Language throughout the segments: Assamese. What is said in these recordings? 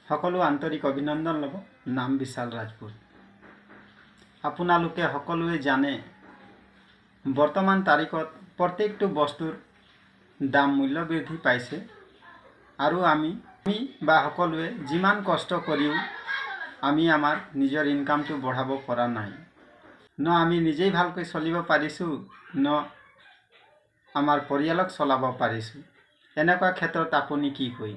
সকলো আন্তৰিক অভিনন্দন ল'ব। নাম বিশাল ৰাজপুত। আপোনালোকে সকলোৱে জানে বৰ্তমান তাৰিখত প্ৰত্যেকটো বস্তুৰ দাম মূল্য বৃদ্ধি পাইছে আৰু আমি বা সকলোৱে যিমান কষ্ট কৰিও আমি আমাৰ নিজৰ ইনকামটো বঢ়াব পৰা নাই। ন আমি নিজেই ভালকৈ চলিব পাৰিছোঁ, ন আমাৰ পৰিয়ালক চলাব পাৰিছোঁ। এনেকুৱা ক্ষেত্ৰত আপুনি কি কয়?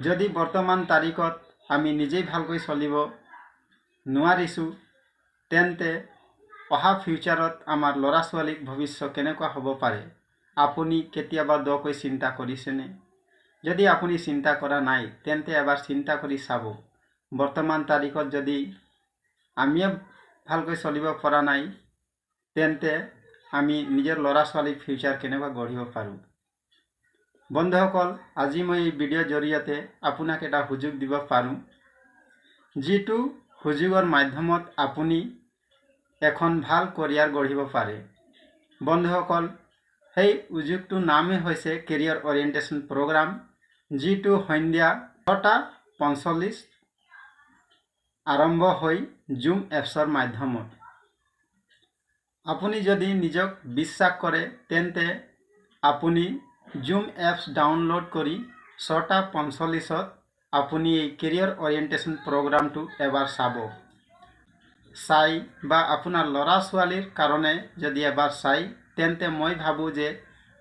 যদি বৰ্তমান তাৰিখত আমি নিজেই ভালকৈ চলিব নোৱাৰিছোঁ, তেন্তে অহা ফিউচাৰত আমাৰ ল'ৰা ছোৱালীক ভৱিষ্যত কেনেকুৱা হ'ব পাৰে? আপুনি কেতিয়াবা দকৈ চিন্তা কৰিছেনে? যদি আপুনি চিন্তা কৰা নাই, তেন্তে এবাৰ চিন্তা কৰি চাব। বৰ্তমান তাৰিখত যদি আমিয়ে ভালকৈ চলিব পৰা নাই, তেন্তে আমি নিজৰ ল'ৰা ছোৱালীক ফিউচাৰ কেনেকুৱা গঢ়িব পাৰোঁ? বন্ধুসকল, আজি মই এই ভিডিঅ'ৰ জৰিয়তে আপোনাক এটা সুযোগ দিব পাৰোঁ, যিটো সুযোগৰ মাধ্যমত আপুনি এখন ভাল কেৰিয়াৰ গঢ়িব পাৰে। বন্ধুসকল, সেই সুযোগটোৰ নামেই হৈছে কেৰিয়াৰ অৰিয়েণ্টেশ্যন প্ৰগ্ৰাম, যিটো সন্ধিয়া 6:45 আৰম্ভ হৈ জুম এপছৰ মাধ্যমত। আপুনি যদি নিজক বিশ্বাস কৰে, তেন্তে আপুনি জুম এপছ ডাউনলোড কৰি 6:45 আপুনি এই কেৰিয়াৰ অৰিয়েণ্টেশ্যন প্ৰগ্ৰামটো এবাৰ চাই বা আপোনাৰ ল'ৰা ছোৱালীৰ কাৰণে যদি এবাৰ চাই, তেন্তে মই ভাবোঁ যে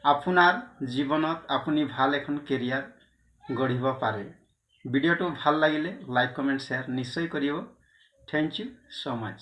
আপোনাৰ জীৱনত আপুনি ভাল এখন কেৰিয়াৰ গঢ়িব পাৰে। ভিডিঅ'টো ভাল লাগিলে লাইক, কমেণ্ট, শ্বেয়াৰ নিশ্চয় কৰিব। Thank you so' much.